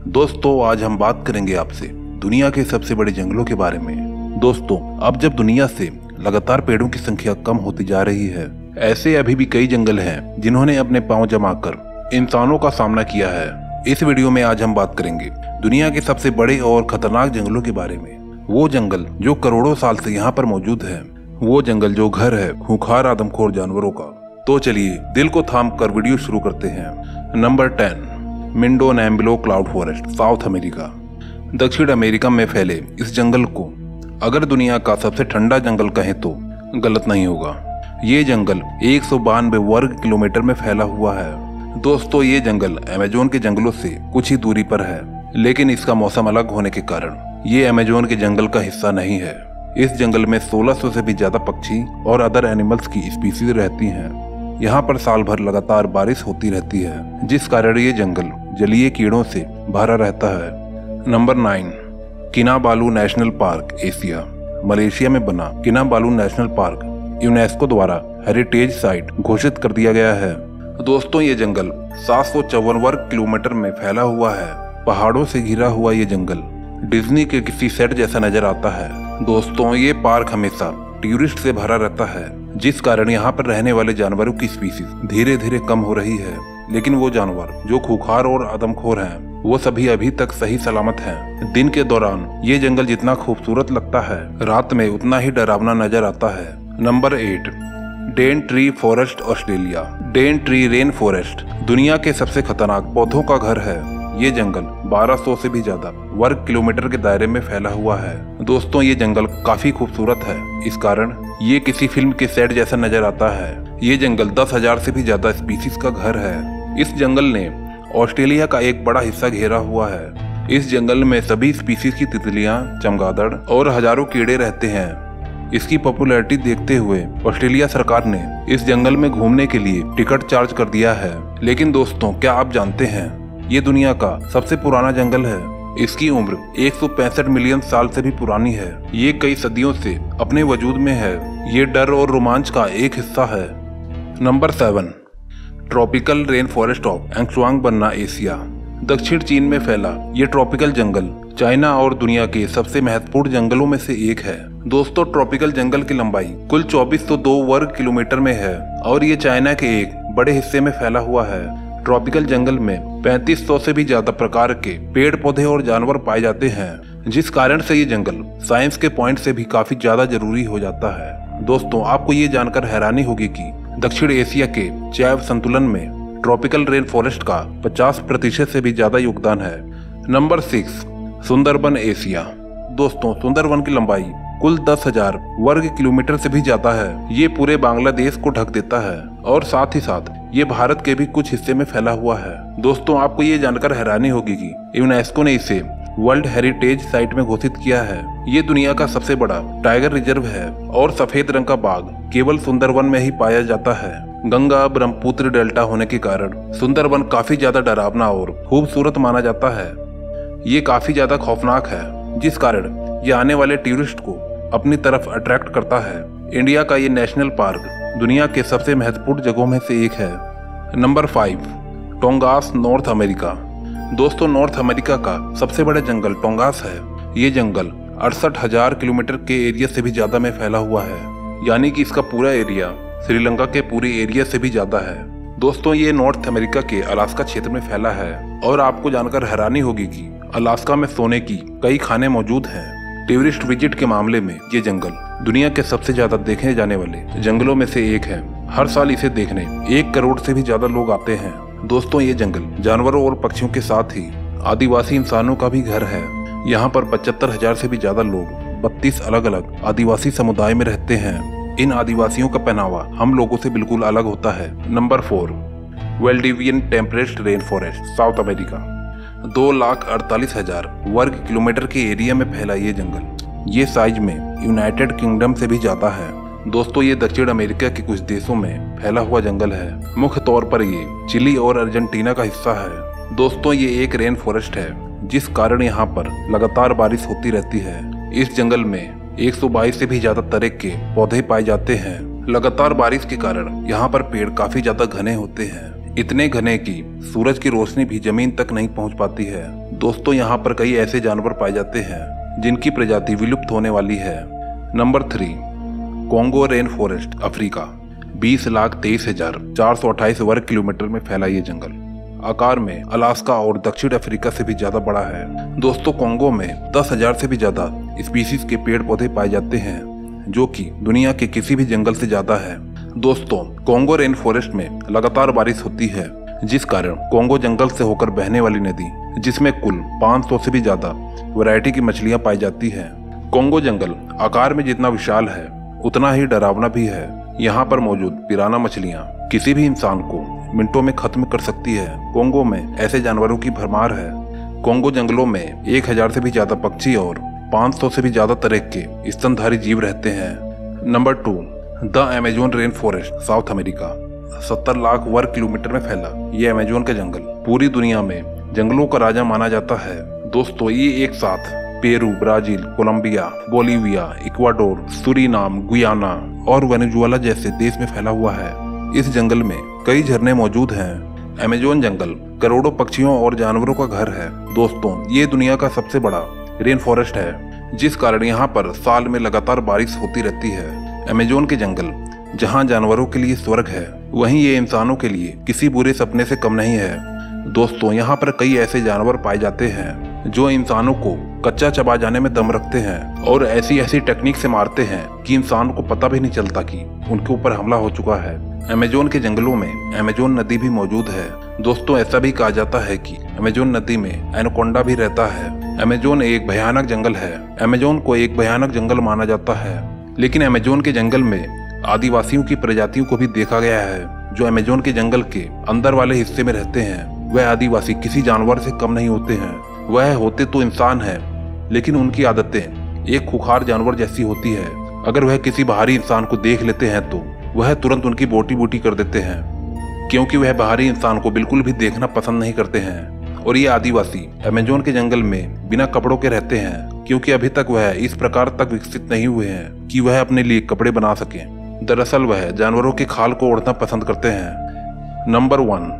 दोस्तों आज हम बात करेंगे आपसे दुनिया के सबसे बड़े जंगलों के बारे में। दोस्तों अब जब दुनिया से लगातार पेड़ों की संख्या कम होती जा रही है, ऐसे अभी भी कई जंगल हैं जिन्होंने अपने पांव जमाकर इंसानों का सामना किया है। इस वीडियो में आज हम बात करेंगे दुनिया के सबसे बड़े और खतरनाक जंगलों के बारे में। वो जंगल जो करोड़ों साल से यहाँ पर मौजूद है, वो जंगल जो घर है खूंखार आदमखोर जानवरों का। तो चलिए दिल को थाम कर वीडियो शुरू करते हैं। Number 10, Mindo Nambillo cloud forest, South America. दक्षिण अमेरिका में फैले इस जंगल को अगर दुनिया का सबसे ठंडा जंगल कहें तो गलत नहीं होगा। ये जंगल 192 वर्ग किलोमीटर में फैला हुआ है। दोस्तों ये जंगल अमेजोन के जंगलों से कुछ ही दूरी पर है, लेकिन इसका मौसम अलग होने के कारण ये अमेजोन के जंगल का हिस्सा नहीं है। इस जंगल में 1600 से भी ज्यादा पक्षी और अदर एनिमल्स की स्पीसीज रहती हैं। यहाँ पर साल भर लगातार बारिश होती रहती है, जिस कारण ये जंगल जलीय कीड़ों से भरा रहता है। Number 9, Kinabalu national park, Asia. Malaysia में बना किनाबालू नेशनल पार्क यूनेस्को द्वारा हेरिटेज साइट घोषित कर दिया गया है। दोस्तों ये जंगल 754 वर्ग किलोमीटर में फैला हुआ है। पहाड़ों से घिरा हुआ ये जंगल डिज्नी के किसी सेट जैसा नजर आता है। दोस्तों ये पार्क हमेशा टूरिस्ट से भरा रहता है, जिस कारण यहाँ पर रहने वाले जानवरों की स्पीसीज धीरे धीरे कम हो रही है। लेकिन वो जानवर जो खूंखार और आदमखोर हैं, वो सभी अभी तक सही सलामत हैं। दिन के दौरान ये जंगल जितना खूबसूरत लगता है, रात में उतना ही डरावना नजर आता है। Number 8, Daintree forest, Australia. Daintree rain forest दुनिया के सबसे खतरनाक पौधों का घर है। ये जंगल 1200 से भी ज्यादा वर्ग किलोमीटर के दायरे में फैला हुआ है। दोस्तों ये जंगल काफी खूबसूरत है, इस कारण ये किसी फिल्म के सेट जैसा नजर आता है। ये जंगल 10,000 से भी ज्यादा स्पीसीज का घर है। इस जंगल ने ऑस्ट्रेलिया का एक बड़ा हिस्सा घेरा हुआ है। इस जंगल में सभी स्पीसीज की तितलियां, चमगादड़ और हजारों कीड़े रहते हैं। इसकी पॉपुलैरिटी देखते हुए ऑस्ट्रेलिया सरकार ने इस जंगल में घूमने के लिए टिकट चार्ज कर दिया है। लेकिन दोस्तों क्या आप जानते हैं ये दुनिया का सबसे पुराना जंगल है। इसकी उम्र 165 मिलियन साल से भी पुरानी है। ये कई सदियों से अपने वजूद में है। ये डर और रोमांच का एक हिस्सा है। Number 7, tropical rain forest of Xishuangbanna, Asia. दक्षिण चीन में फैला ये ट्रॉपिकल जंगल चाइना और दुनिया के सबसे महत्वपूर्ण जंगलों में से एक है। दोस्तों ट्रॉपिकल जंगल की लंबाई कुल 2402 वर्ग किलोमीटर में है और ये चाइना के एक बड़े हिस्से में फैला हुआ है। ट्रॉपिकल जंगल में 3500 से भी ज्यादा प्रकार के पेड़ पौधे और जानवर पाए जाते हैं, जिस कारण से ये जंगल साइंस के पॉइंट से भी काफी ज्यादा जरूरी हो जाता है। दोस्तों आपको ये जानकर हैरानी होगी कि दक्षिण एशिया के जैव संतुलन में ट्रॉपिकल रेन फॉरेस्ट का 50% से भी ज्यादा योगदान है। Number 6, Sundarban, Asia. दोस्तों सुंदरबन की लंबाई कुल 10,000 वर्ग किलोमीटर से भी ज्यादा है। ये पूरे बांग्लादेश को ढक देता है और साथ ही साथ ये भारत के भी कुछ हिस्से में फैला हुआ है। दोस्तों आपको ये जानकर हैरानी होगी कि यूनेस्को ने इसे वर्ल्ड हेरिटेज साइट में घोषित किया है। ये दुनिया का सबसे बड़ा टाइगर रिजर्व है और सफेद रंग का बाघ केवल सुंदरबन में ही पाया जाता है। गंगा ब्रह्मपुत्र डेल्टा होने के कारण सुंदरबन काफी ज्यादा डरावना और खूबसूरत माना जाता है। ये काफी ज्यादा खौफनाक है, जिस कारण ये आने वाले टूरिस्ट को अपनी तरफ अट्रैक्ट करता है। इंडिया का ये नेशनल पार्क दुनिया के सबसे महत्वपूर्ण जगहों में से एक है। Number 5, Tongass, North America. दोस्तों नॉर्थ अमेरिका का सबसे बड़ा जंगल टोंगास है। ये जंगल 68,000 किलोमीटर के एरिया से भी ज्यादा में फैला हुआ है, यानी कि इसका पूरा एरिया श्रीलंका के पूरे एरिया से भी ज्यादा है। दोस्तों ये नॉर्थ अमेरिका के अलास्का क्षेत्र में फैला है और आपको जानकर हैरानी होगी कि अलास्का में सोने की कई खाने मौजूद हैं। टूरिस्ट विजिट के मामले में ये जंगल दुनिया के सबसे ज्यादा देखे जाने वाले जंगलों में से एक है। हर साल इसे देखने 1 करोड़ से भी ज्यादा लोग आते हैं। दोस्तों ये जंगल जानवरों और पक्षियों के साथ ही आदिवासी इंसानों का भी घर है। यहाँ पर 75,000 से भी ज्यादा लोग 32 अलग अलग आदिवासी समुदाय में रहते हैं। इन आदिवासियों का पहनावा हम लोगों से बिल्कुल अलग होता है। Number 4, Valdivian temperate rain forest, South America. 2,48,000 वर्ग किलोमीटर के एरिया में फैला ये जंगल ये साइज में यूनाइटेड किंगडम से भी ज्यादा है। दोस्तों ये दक्षिण अमेरिका के कुछ देशों में फैला हुआ जंगल है। मुख्य तौर पर ये चिली और अर्जेंटीना का हिस्सा है। दोस्तों ये एक रेन फॉरेस्ट है, जिस कारण यहाँ पर लगातार बारिश होती रहती है। इस जंगल में 122 से भी ज्यादा तरह के पौधे पाए जाते हैं। लगातार बारिश के कारण यहाँ पर पेड़ काफी ज्यादा घने होते हैं। इतने घने कि सूरज की रोशनी भी जमीन तक नहीं पहुंच पाती है। दोस्तों यहाँ पर कई ऐसे जानवर पाए जाते हैं जिनकी प्रजाति विलुप्त होने वाली है। Number 3, Congo rain forest, Africa. 20,23,428 वर्ग किलोमीटर में फैला ये जंगल आकार में अलास्का और दक्षिण अफ्रीका से भी ज्यादा बड़ा है। दोस्तों कॉन्गो में 10,000 से भी ज्यादा स्पीसीज के पेड़ पौधे पाए जाते हैं, जो कि दुनिया के किसी भी जंगल से ज्यादा है। दोस्तों कॉन्गो रेन फॉरेस्ट में लगातार बारिश होती है, जिस कारण कॉन्गो जंगल से होकर बहने वाली नदी, जिसमें कुल 500 से भी ज्यादा वैरायटी की मछलियां पाई जाती हैं। कॉन्गो जंगल आकार में जितना विशाल है उतना ही डरावना भी है। यहाँ पर मौजूद पिराना मछलियां किसी भी इंसान को मिनटों में खत्म कर सकती है। कॉन्गो में ऐसे जानवरों की भरमार है। कॉन्गो जंगलों में 1000 से भी ज्यादा पक्षी और 500 से भी ज्यादा तरह के स्तनधारी जीव रहते हैं। Number 2, the Amazon rain forest, South America. 70 lakh वर्ग किलोमीटर में फैला ये अमेजोन का जंगल पूरी दुनिया में जंगलों का राजा माना जाता है। दोस्तों ये एक साथ Peru, Brazil, Colombia, Bolivia, Ecuador, Suriname, Guyana और वेनेजुएला जैसे देश में फैला हुआ है। इस जंगल में कई झरने मौजूद हैं। अमेजोन जंगल करोड़ों पक्षियों और जानवरों का घर है। दोस्तों ये दुनिया का सबसे बड़ा रेन फॉरेस्ट है, जिस कारण यहाँ पर साल में लगातार बारिश होती रहती है। अमेजोन के जंगल जहाँ जानवरों के लिए स्वर्ग है, वहीं ये इंसानों के लिए किसी बुरे सपने से कम नहीं है। दोस्तों यहाँ पर कई ऐसे जानवर पाए जाते हैं जो इंसानों को कच्चा चबा जाने में दम रखते हैं और ऐसी टेक्निक से मारते हैं कि इंसान को पता भी नहीं चलता कि उनके ऊपर हमला हो चुका है। अमेजोन के जंगलों में अमेजोन नदी भी मौजूद है। दोस्तों ऐसा भी कहा जाता है कि अमेजोन नदी में एनाकोंडा भी रहता है। अमेजोन एक भयानक जंगल है। अमेजोन को एक भयानक जंगल माना जाता है, लेकिन अमेजोन के जंगल में आदिवासियों की प्रजातियों को भी देखा गया है जो अमेजोन के जंगल के अंदर वाले हिस्से में रहते हैं। वह आदिवासी किसी जानवर से कम नहीं होते हैं। वह होते तो इंसान है, लेकिन उनकी आदतें एक खुखार जानवर जैसी होती है। अगर वह किसी बाहरी इंसान को देख लेते हैं तो वह तुरंत उनकी बोटी बोटी कर देते हैं, क्योंकि वह बाहरी इंसान को बिल्कुल भी देखना पसंद नहीं करते हैं। और ये आदिवासी अमेजोन के जंगल में बिना कपड़ों के रहते हैं, क्योंकि अभी तक वह इस प्रकार तक विकसित नहीं हुए हैं कि वह अपने लिए कपड़े बना सकें। दरअसल वह जानवरों के खाल को ओढ़ना पसंद करते हैं। Number 1,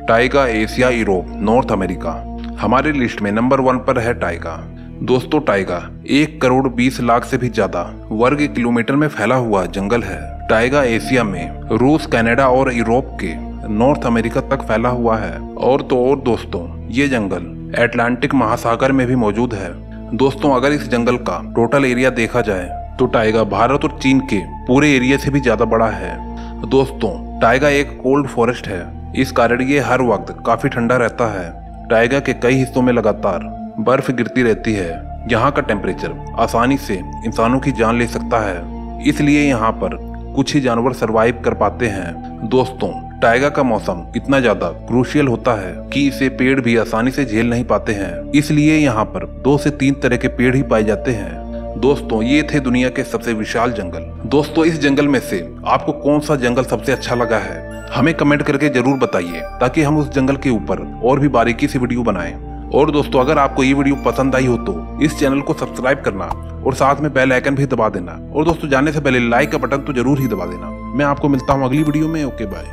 Tyga, Asia, Europe, north America. हमारे लिस्ट में नंबर 1 पर है टाइगा। दोस्तों टाइगा 1,20,00,000 से भी ज्यादा वर्ग किलोमीटर में फैला हुआ जंगल है। टाइगा एशिया में रूस, कनाडा और यूरोप के नॉर्थ अमेरिका तक फैला हुआ है। और दोस्तों ये जंगल अटलांटिक महासागर में भी मौजूद है। दोस्तों अगर इस जंगल का टोटल एरिया देखा जाए तो टाइगा भारत और चीन के पूरे एरिया से भी ज्यादा बड़ा है। दोस्तों टाइगा एक कोल्ड फॉरेस्ट है, इस कारण ये हर वक्त काफी ठंडा रहता है। टाइगा के कई हिस्सों में लगातार बर्फ गिरती रहती है। यहाँ का टेम्परेचर आसानी से इंसानों की जान ले सकता है, इसलिए यहाँ पर कुछ ही जानवर सरवाइव कर पाते हैं। दोस्तों टाइगा का मौसम इतना ज्यादा क्रूशियल होता है कि इसे पेड़ भी आसानी से झेल नहीं पाते हैं, इसलिए यहाँ पर 2 से 3 तरह के पेड़ ही पाए जाते हैं। दोस्तों ये थे दुनिया के सबसे विशाल जंगल। दोस्तों इस जंगल में से आपको कौन सा जंगल सबसे अच्छा लगा है हमें कमेंट करके जरूर बताइए, ताकि हम उस जंगल के ऊपर और भी बारीकी से वीडियो बनाएं। और दोस्तों अगर आपको ये वीडियो पसंद आई हो तो इस चैनल को सब्सक्राइब करना और साथ में बेल आइकन भी दबा देना। और दोस्तों जाने से पहले लाइक का बटन तो जरूर ही दबा देना। मैं आपको मिलता हूँ अगली वीडियो में। Okay bye.